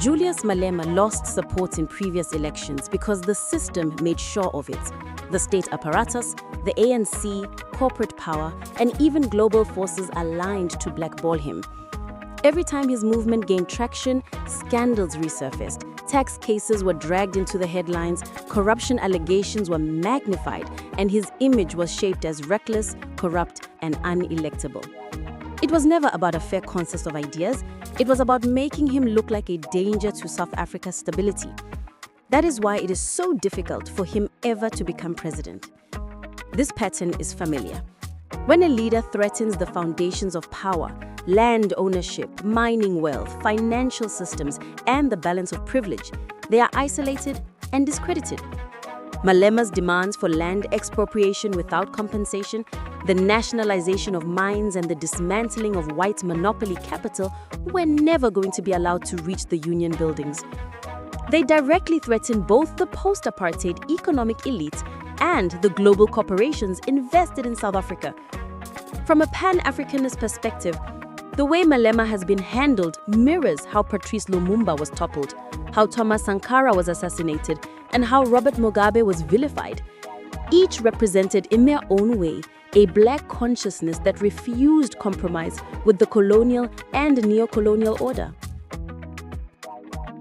Julius Malema lost support in previous elections because the system made sure of it. The state apparatus, the ANC, corporate power, and even global forces aligned to blackball him. Every time his movement gained traction, scandals resurfaced. Tax cases were dragged into the headlines, corruption allegations were magnified, and his image was shaped as reckless, corrupt, and unelectable. It was never about a fair contest of ideas. It was about making him look like a danger to South Africa's stability. That is why it is so difficult for him ever to become president. This pattern is familiar. When a leader threatens the foundations of power, land ownership, mining wealth, financial systems, and the balance of privilege, they are isolated and discredited. Malema's demands for land expropriation without compensation, the nationalization of mines, and the dismantling of white monopoly capital were never going to be allowed to reach the union buildings. They directly threaten both the post-apartheid economic elite and the global corporations invested in South Africa. From a Pan-Africanist perspective, the way Malema has been handled mirrors how Patrice Lumumba was toppled, how Thomas Sankara was assassinated, and how Robert Mugabe was vilified. Each represented in their own way a black consciousness that refused compromise with the colonial and neo-colonial order.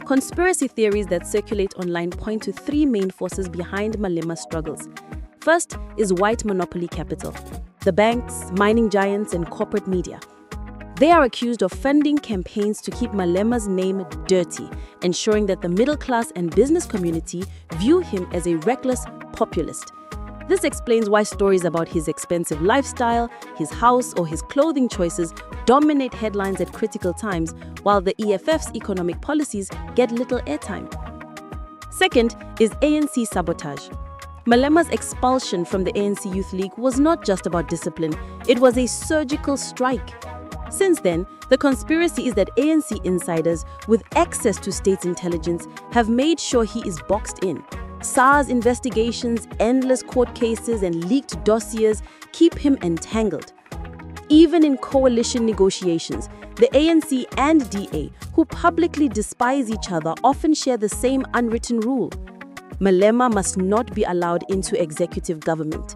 Conspiracy theories that circulate online point to three main forces behind Malema's struggles. First is white monopoly capital, the banks, mining giants, and corporate media. They are accused of funding campaigns to keep Malema's name dirty, ensuring that the middle class and business community view him as a reckless populist. This explains why stories about his expensive lifestyle, his house, or his clothing choices dominate headlines at critical times, while the EFF's economic policies get little airtime. Second is ANC sabotage. Malema's expulsion from the ANC Youth League was not just about discipline, it was a surgical strike. Since then, the conspiracy is that ANC insiders with access to state intelligence have made sure he is boxed in. SARS investigations, endless court cases, and leaked dossiers keep him entangled. Even in coalition negotiations, the ANC and DA, who publicly despise each other, often share the same unwritten rule. Malema must not be allowed into executive government.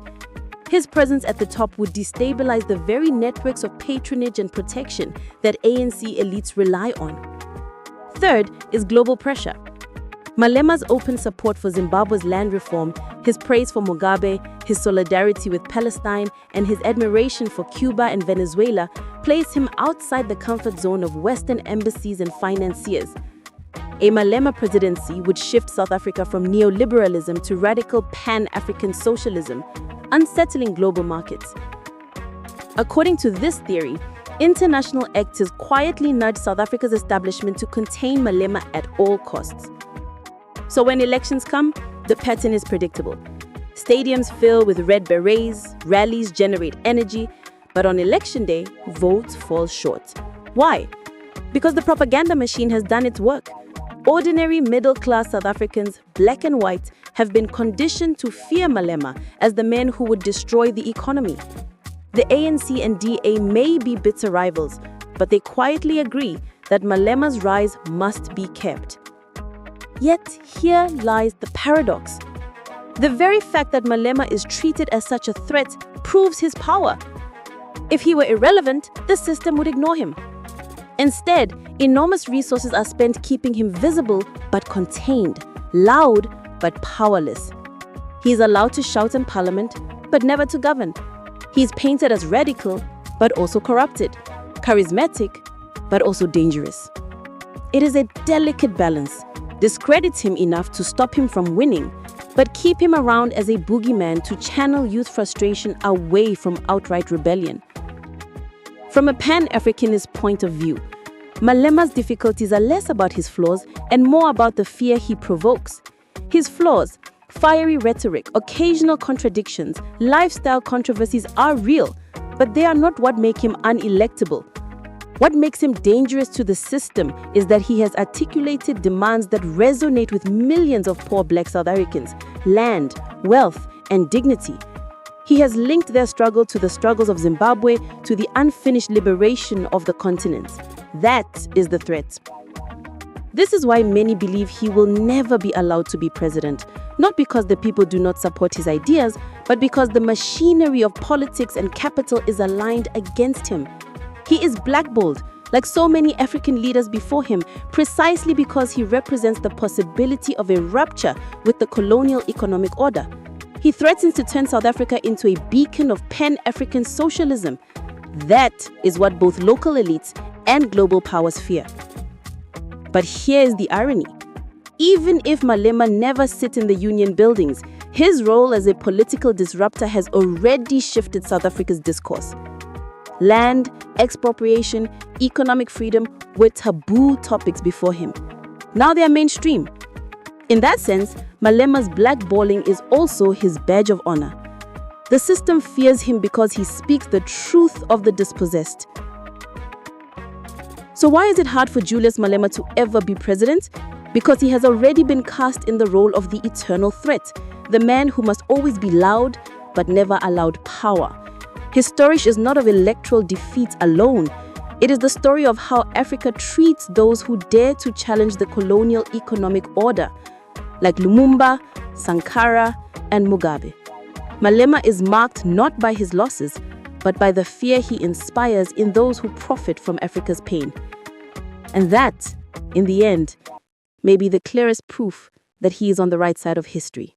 His presence at the top would destabilize the very networks of patronage and protection that ANC elites rely on. Third is global pressure. Malema's open support for Zimbabwe's land reform, his praise for Mugabe, his solidarity with Palestine, and his admiration for Cuba and Venezuela place him outside the comfort zone of Western embassies and financiers. A Malema presidency would shift South Africa from neoliberalism to radical Pan-African socialism, unsettling global markets. According to this theory, international actors quietly nudge South Africa's establishment to contain Malema at all costs. So when elections come, the pattern is predictable. Stadiums fill with red berets, rallies generate energy, but on election day, votes fall short. Why? Because the propaganda machine has done its work. Ordinary middle-class South Africans, black and white, have been conditioned to fear Malema as the man who would destroy the economy. The ANC and DA may be bitter rivals, but they quietly agree that Malema's rise must be kept. Yet here lies the paradox. The very fact that Malema is treated as such a threat proves his power. If he were irrelevant, the system would ignore him. Instead, enormous resources are spent keeping him visible but contained, loud but powerless. He is allowed to shout in parliament but never to govern. He is painted as radical but also corrupted, charismatic but also dangerous. It is a delicate balance. Discredit him enough to stop him from winning, but keep him around as a boogeyman to channel youth frustration away from outright rebellion. From a Pan-Africanist point of view, Malema's difficulties are less about his flaws and more about the fear he provokes. His flaws, fiery rhetoric, occasional contradictions, lifestyle controversies are real, but they are not what make him unelectable. What makes him dangerous to the system is that he has articulated demands that resonate with millions of poor black South Africans, land, wealth, and dignity. He has linked their struggle to the struggles of Zimbabwe, to the unfinished liberation of the continent. That is the threat. This is why many believe he will never be allowed to be president, not because the people do not support his ideas, but because the machinery of politics and capital is aligned against him. He is blackballed, like so many African leaders before him, precisely because he represents the possibility of a rupture with the colonial economic order. He threatens to turn South Africa into a beacon of Pan-African socialism. That is what both local elites and global powers fear. But here is the irony. Even if Malema never sits in the union buildings, his role as a political disruptor has already shifted South Africa's discourse. Land, expropriation, economic freedom were taboo topics before him. Now they are mainstream. In that sense, Malema's blackballing is also his badge of honor. The system fears him because he speaks the truth of the dispossessed. So why is it hard for Julius Malema to ever be president? Because he has already been cast in the role of the eternal threat, the man who must always be loud but never allowed power. His story is not of electoral defeats alone. It is the story of how Africa treats those who dare to challenge the colonial economic order, like Lumumba, Sankara, and Mugabe. Malema is marked not by his losses, but by the fear he inspires in those who profit from Africa's pain. And that, in the end, may be the clearest proof that he is on the right side of history.